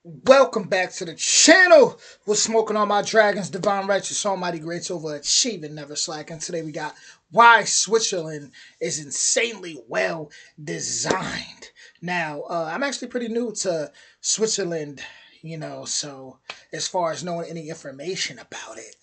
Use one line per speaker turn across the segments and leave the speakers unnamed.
Welcome back to the channel. We're smoking on my dragons, divine righteous, almighty greats over achieving, never slacking. Today we got why Switzerland is insanely well designed. Now, I'm actually pretty new to Switzerland, so as far as knowing any information about it.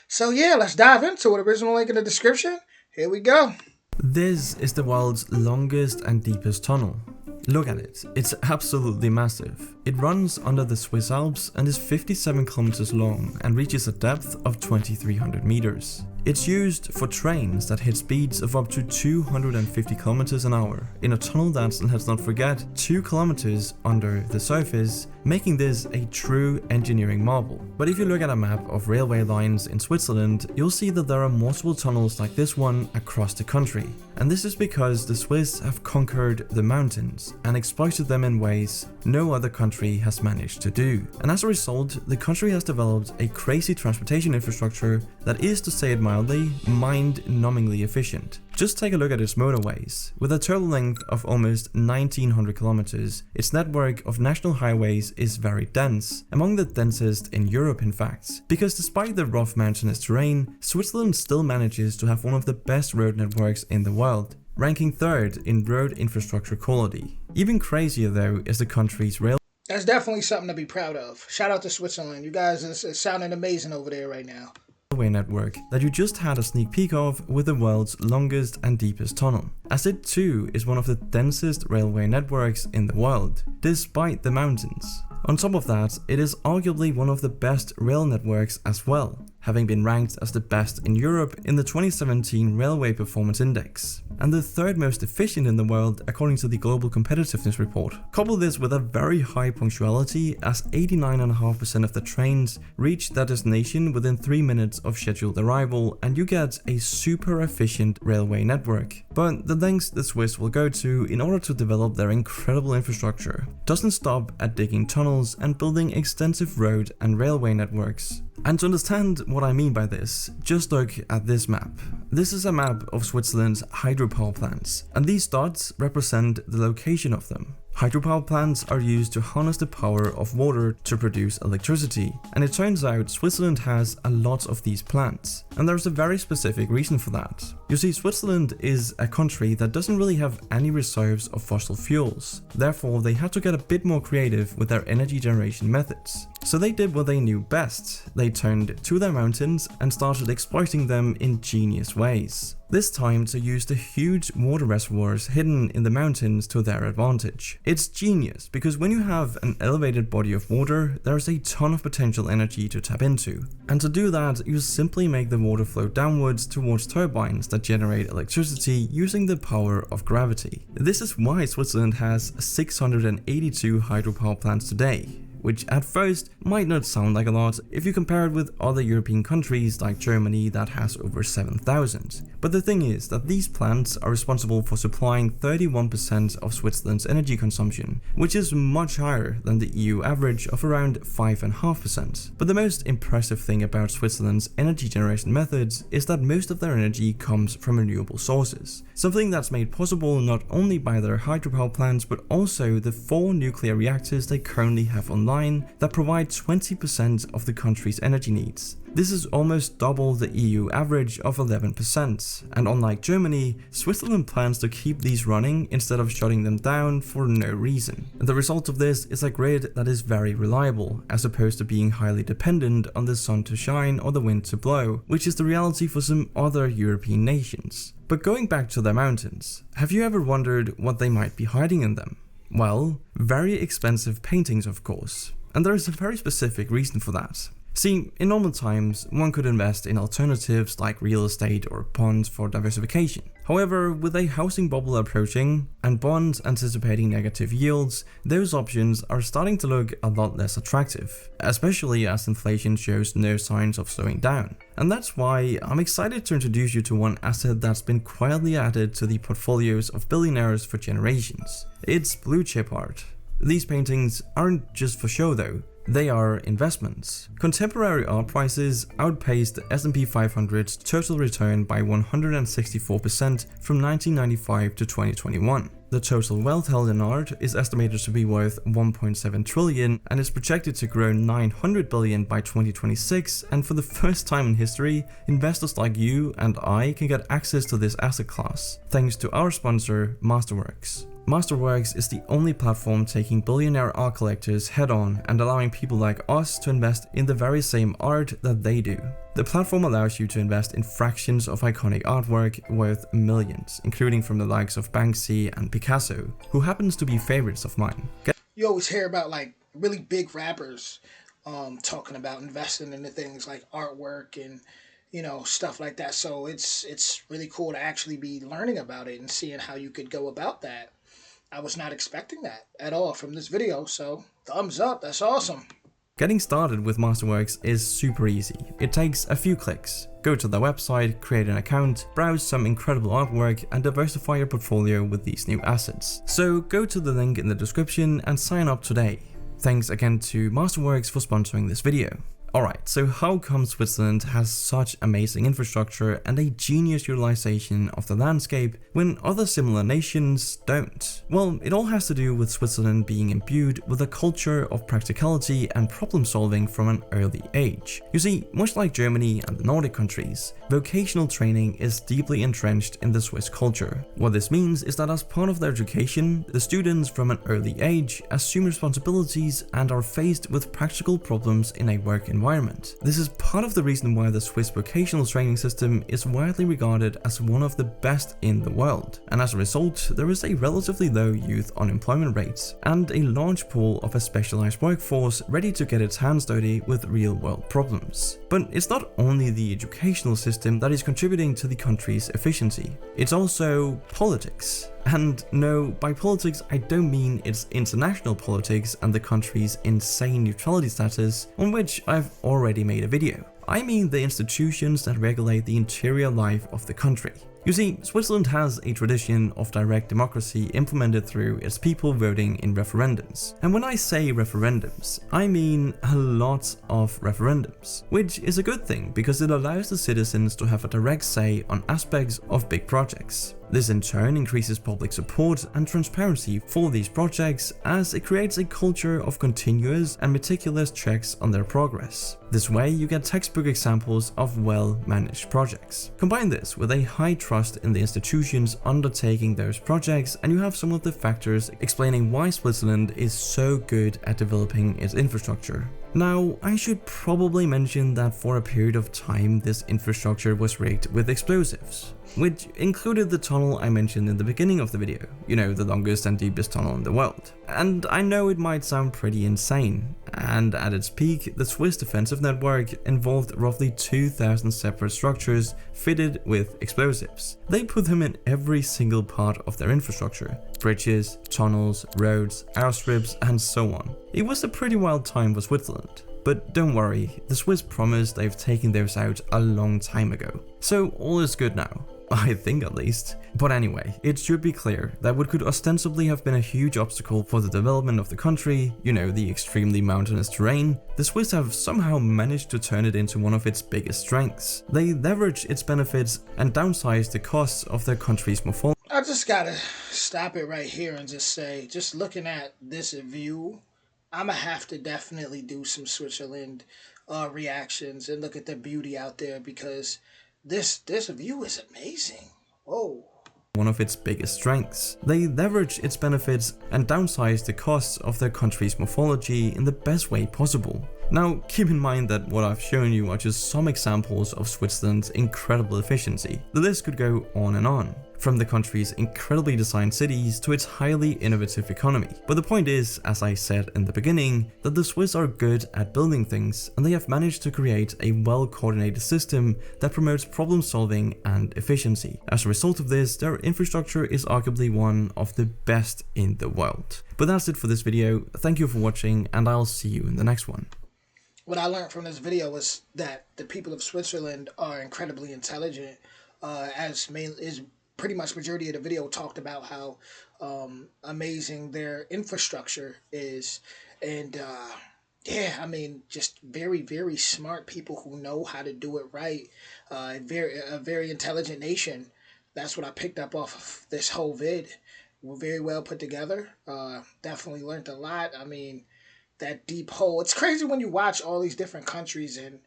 So yeah, let's dive into it. Original link in the description. Here we go.
This is the world's longest and deepest tunnel. Look at it, it's absolutely massive. It runs under the Swiss Alps and is 57 kilometers long and reaches a depth of 2300 meters. It's used for trains that hit speeds of up to 250 kilometers an hour in a tunnel that's, let's not forget, 2 kilometers under the surface, making this a true engineering marvel. But if you look at a map of railway lines in Switzerland, you'll see that there are multiple tunnels like this one across the country. And this is because the Swiss have conquered the mountains and exploited them in ways no other country has managed to do. And as a result, the country has developed a crazy transportation infrastructure that is, to say it mildly, mind-numbingly efficient. Just take a look at its motorways. With a total length of almost 1900 kilometers, its network of national highways is very dense, among the densest in Europe in fact. Because despite the rough mountainous terrain, Switzerland still manages to have one of the best road networks in the world, ranking third in road infrastructure quality. Even crazier though is the country's rail.
That's definitely something to be proud of. Shout out to Switzerland. You guys, it's sounding amazing over there right now.
Railway network that you just had a sneak peek of with the world's longest and deepest tunnel, as it too is one of the densest railway networks in the world, despite the mountains. On top of that, it is arguably one of the best rail networks as well, having been ranked as the best in Europe in the 2017 Railway Performance Index, and the third most efficient in the world according to the Global Competitiveness Report. Couple this with a very high punctuality, as 89.5% of the trains reach their destination within 3 minutes of scheduled arrival, and you get a super efficient railway network. But the lengths the Swiss will go to in order to develop their incredible infrastructure doesn't stop at digging tunnels and building extensive road and railway networks. And to understand what I mean by this, just look at this map. This is a map of Switzerland's hydropower plants, and these dots represent the location of them. Hydropower plants are used to harness the power of water to produce electricity, and it turns out Switzerland has a lot of these plants, and there's a very specific reason for that. You see, Switzerland is a country that doesn't really have any reserves of fossil fuels, therefore they had to get a bit more creative with their energy generation methods. So they did what they knew best. They turned to their mountains and started exploiting them in genius ways. This time to use the huge water reservoirs hidden in the mountains to their advantage. It's genius because when you have an elevated body of water, there's a ton of potential energy to tap into. And to do that, you simply make the water flow downwards towards turbines that generate electricity using the power of gravity. This is why Switzerland has 682 hydropower plants today, which at first might not sound like a lot if you compare it with other European countries like Germany that has over 7,000. But the thing is that these plants are responsible for supplying 31% of Switzerland's energy consumption, which is much higher than the EU average of around 5.5%. But the most impressive thing about Switzerland's energy generation methods is that most of their energy comes from renewable sources, something that's made possible not only by their hydropower plants but also the 4 nuclear reactors they currently have online that provide 20% of the country's energy needs. This is almost double the EU average of 11%, and unlike Germany, Switzerland plans to keep these running instead of shutting them down for no reason. And the result of this is a grid that is very reliable, as opposed to being highly dependent on the sun to shine or the wind to blow, which is the reality for some other European nations. But going back to their mountains, have you ever wondered what they might be hiding in them? Well, very expensive paintings of course, and there is a very specific reason for that. See, in normal times, one could invest in alternatives like real estate or bonds for diversification. However, with a housing bubble approaching and bonds anticipating negative yields, those options are starting to look a lot less attractive, especially as inflation shows no signs of slowing down. And that's why I'm excited to introduce you to one asset that's been quietly added to the portfolios of billionaires for generations. It's blue chip art. These paintings aren't just for show though, They are investments. Contemporary art prices outpaced the S&P 500's total return by 164% from 1995 to 2021. The total wealth held in art is estimated to be worth 1.7 trillion and is projected to grow 900 billion by 2026, and for the first time in history, investors like you and I can get access to this asset class, thanks to our sponsor, Masterworks. Masterworks is the only platform taking billionaire art collectors head-on and allowing people like us to invest in the very same art that they do. The platform allows you to invest in fractions of iconic artwork worth millions, including from the likes of Banksy and Picasso, who happens to be favorites of mine.
You always hear about like really big rappers talking about investing into things like artwork and stuff like that. So it's really cool to actually be learning about it and seeing how you could go about that. I was not expecting that at all from this video, so thumbs up, that's awesome.
Getting started with Masterworks is super easy. It takes a few clicks. Go to their website, create an account, browse some incredible artwork, and diversify your portfolio with these new assets. So go to the link in the description and sign up today. Thanks again to Masterworks for sponsoring this video. Alright, so how come Switzerland has such amazing infrastructure and a genius utilization of the landscape when other similar nations don't? Well, it all has to do with Switzerland being imbued with a culture of practicality and problem solving from an early age. You see, much like Germany and the Nordic countries, vocational training is deeply entrenched in the Swiss culture. What this means is that as part of their education, the students from an early age assume responsibilities and are faced with practical problems in a work environment. This is part of the reason why the Swiss vocational training system is widely regarded as one of the best in the world, and as a result, there is a relatively low youth unemployment rate and a large pool of a specialized workforce ready to get its hands dirty with real-world problems. But it's not only the educational system that is contributing to the country's efficiency, it's also politics. And no, by politics I don't mean its international politics and the country's insane neutrality status, on which I've already made a video. I mean the institutions that regulate the interior life of the country. You see, Switzerland has a tradition of direct democracy implemented through its people voting in referendums. And when I say referendums, I mean a lot of referendums, which is a good thing because it allows the citizens to have a direct say on aspects of big projects. This in turn increases public support and transparency for these projects, as it creates a culture of continuous and meticulous checks on their progress. This way you get textbook examples of well-managed projects. Combine this with a high trust in the institutions undertaking those projects, and you have some of the factors explaining why Switzerland is so good at developing its infrastructure. Now, I should probably mention that for a period of time this infrastructure was rigged with explosives, which included the tunnel I mentioned in the beginning of the video, the longest and deepest tunnel in the world. And I know it might sound pretty insane, and at its peak, the Swiss defensive network involved roughly 2,000 separate structures fitted with explosives. They put them in every single part of their infrastructure: bridges, tunnels, roads, airstrips, and so on. It was a pretty wild time for Switzerland. But don't worry, the Swiss promised they've taken those out a long time ago. So all is good now. I think at least. But anyway, it should be clear that what could ostensibly have been a huge obstacle for the development of the country, the extremely mountainous terrain, the Swiss have somehow managed to turn it into one of its biggest strengths. They leverage its benefits and downsize the costs of their country's morphology.
I just gotta stop it right here and just say, just looking at this view, I'ma have to definitely do some Switzerland reactions and look at the beauty out there, because this view is amazing. Whoa.
One of its biggest strengths. They leverage its benefits and downsize the costs of their country's morphology in the best way possible. Now, keep in mind that what I've shown you are just some examples of Switzerland's incredible efficiency. The list could go on and on, from the country's incredibly designed cities to its highly innovative economy. But the point is, as I said in the beginning, that the Swiss are good at building things, and they have managed to create a well-coordinated system that promotes problem solving and efficiency. As a result of this, their infrastructure is arguably one of the best in the world. But that's it for this video. Thank you for watching, and I'll see you in the next one.
What I learned from this video was that the people of Switzerland are incredibly intelligent, is pretty much majority of the video talked about how amazing their infrastructure is, and Yeah, I mean, just very, very smart people who know how to do it right. A very intelligent nation. That's what I picked up off of this whole vid. We're very well put together. Definitely learned a lot. I mean, that deep hole. It's crazy when you watch all these different countries and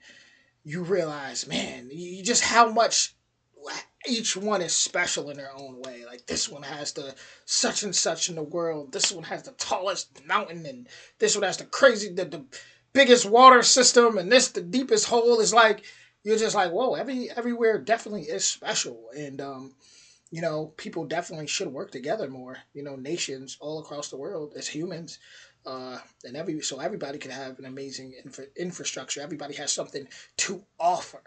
you realize, man, you just how much each one is special in their own way. Like this one has the such and such in the world. This one has the tallest mountain, and this one has the biggest water system, and this the deepest hole. Is like you're just like, whoa, everywhere definitely is special, and people definitely should work together more. Nations all across the world as humans, and so everybody can have an amazing infrastructure. Everybody has something to offer.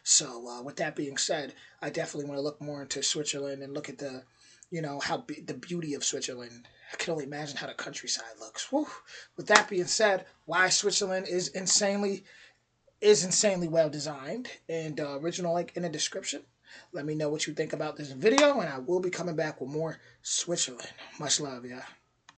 So, with that being said, I definitely want to look more into Switzerland and look at the beauty of Switzerland. I can only imagine how the countryside looks. Whew. With that being said, why Switzerland is insanely well designed, and original link in the description. Let me know what you think about this video, and I will be coming back with more Switzerland. Much love, yeah.